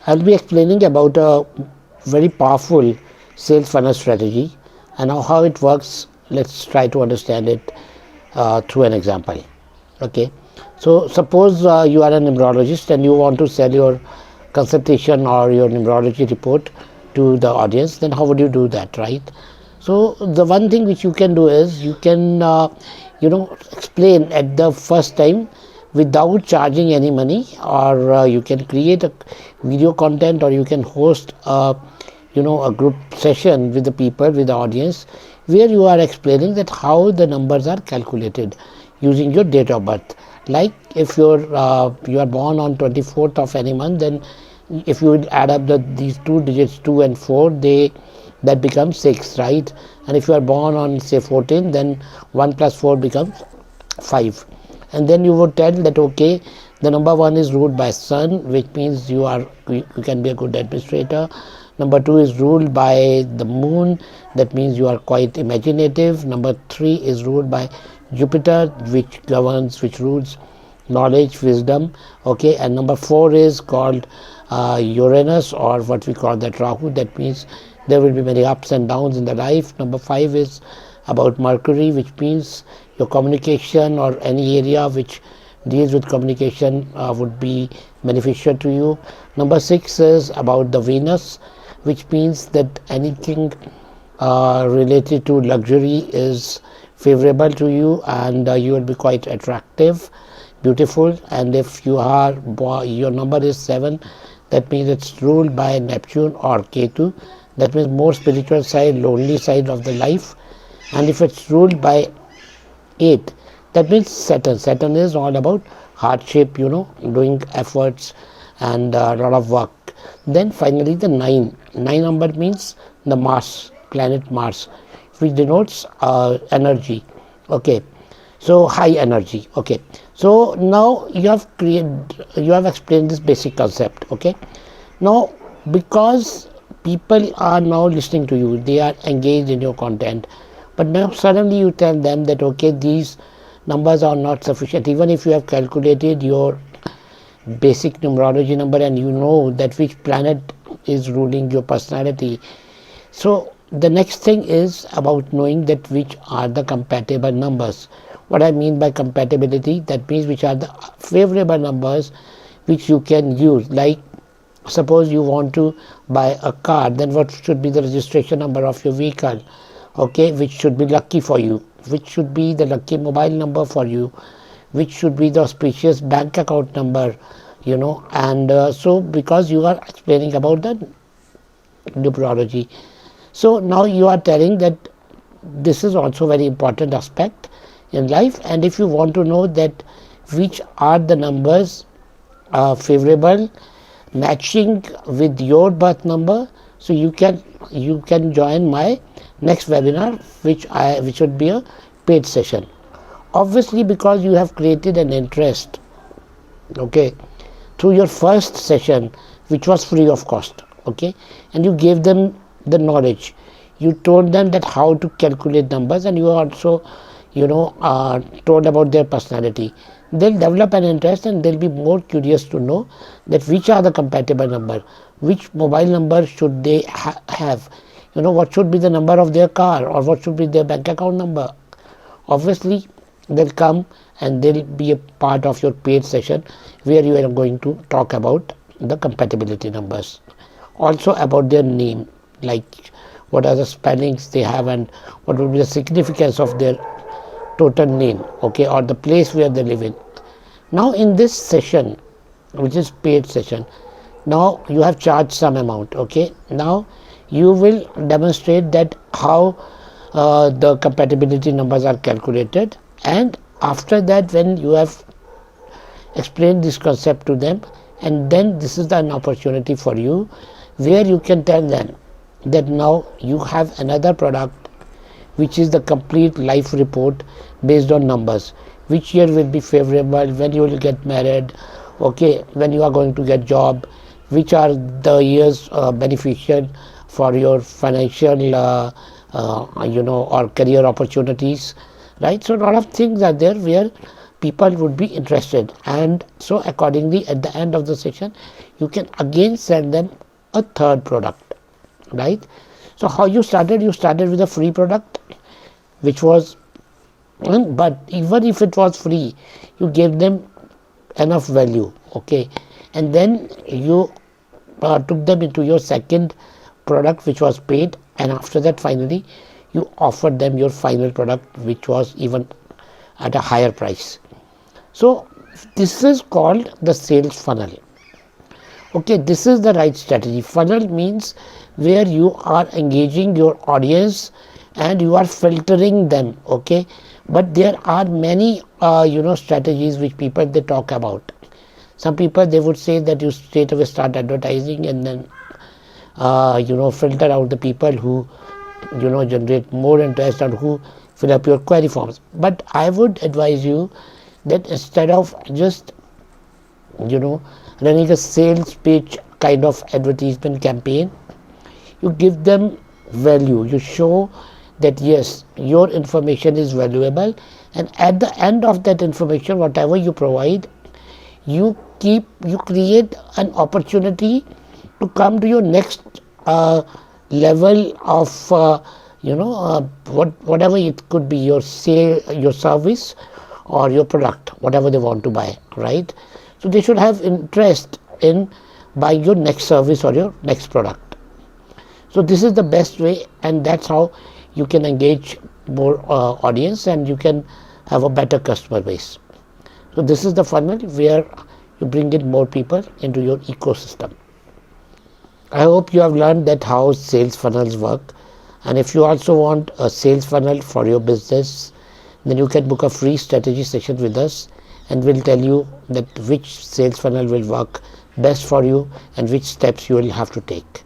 I'll be explaining about a very powerful sales funnel strategy and how it works. Let's try to understand it through an example. Okay, so suppose you are a numerologist and you want to sell your consultation or your numerology report to the audience. Then how would you do that, right? So the one thing which you can do is you can explain at the first time without charging any money, or you can create a video content, or you can host a group session with the people, with the audience, where you are explaining that how the numbers are calculated using your date of birth. Like if you are born on 24th of any month, then if you would add up these two digits 2 and 4, that becomes 6, right? And if you are born on say 14, then 1 plus 4 becomes 5. And then you would tell that okay, the number 1 is ruled by sun, which means you can be a good administrator. Number 2 is ruled by the moon, that means you are quite imaginative. Number 3 is ruled by Jupiter, which rules knowledge, wisdom. Okay, and number 4 is called Uranus, or what we call that Rahu, that means there will be many ups and downs in the life. Number 5 is about Mercury, which means your communication or any area which deals with communication would be beneficial to you. Number 6 is about the Venus, which means that anything related to luxury is favorable to you, and you will be quite attractive, beautiful. And if your number is 7, that means it's ruled by Neptune or Ketu, that means more spiritual side, lonely side of the life. And if it's ruled by 8, that means Saturn is all about hardship, doing efforts and a lot of work. Then finally the 9 number means the Mars, planet Mars, which denotes energy. Okay, so high energy. Okay, so now you have explained this basic concept. Okay, now because people are now listening to you, they are engaged in your content, but now suddenly you tell them that okay, these numbers are not sufficient. Even if you have calculated your basic numerology number and you know that which planet is ruling your personality, so the next thing is about knowing that which are the compatible numbers. What I mean by compatibility, that means which are the favorable numbers which you can use. Like suppose you want to buy a car, then what should be the registration number of your vehicle? Okay, which should be lucky for you, which should be the lucky mobile number for you, which should be the auspicious bank account number, and so because you are explaining about the numerology, so now you are telling that this is also very important aspect in life. And if you want to know that which are the numbers favorable, matching with your birth number, so you can join my next webinar, which would be a paid session. Obviously, because you have created an interest, okay, through your first session, which was free of cost, okay, and you gave them the knowledge, you told them that how to calculate numbers, and you also told about their personality, they'll develop an interest and they'll be more curious to know that which are the compatible number, which mobile number should they have, what should be the number of their car, or what should be their bank account number. Obviously they'll come and they'll be a part of your paid session where you are going to talk about the compatibility numbers, also about their name, like what are the spellings they have and what will be the significance of their total name, okay, or the place where they live in. Now in this session, which is paid session, now you have charged some amount, okay, now you will demonstrate that how the compatibility numbers are calculated. And after that, when you have explained this concept to them, and then this is an opportunity for you where you can tell them that now you have another product, which is the complete life report based on numbers. Which year will be favorable, when you will get married, okay, when you are going to get job, which are the years beneficial for your financial or career opportunities, right? So a lot of things are there where people would be interested, and so accordingly at the end of the session you can again send them a third product, right? So how you started with a free product, which was, but even if it was free, you gave them enough value, okay, and then you took them into your second product, which was paid, and after that finally you offered them your final product, which was even at a higher price. So this is called the sales funnel. Okay, this is the right strategy. Funnel means where you are engaging your audience and you are filtering them, okay, but there are many strategies which people they talk about. Some people they would say that you straight away start advertising and then filter out the people who generate more interest and who fill up your query forms. But I would advise you that instead of just running a sales pitch kind of advertisement campaign, you give them value. You show that yes, your information is valuable, and at the end of that information, whatever you provide, you create an opportunity to come to your next level of whatever it could be, your service or your product, whatever they want to buy, right? So they should have interest in buying your next service or your next product. So this is the best way, and that's how you can engage more audience and you can have a better customer base. So this is the funnel where you bring in more people into your ecosystem. I hope you have learned that how sales funnels work, and if you also want a sales funnel for your business, then you can book a free strategy session with us, and we'll tell you that which sales funnel will work best for you and which steps you will have to take.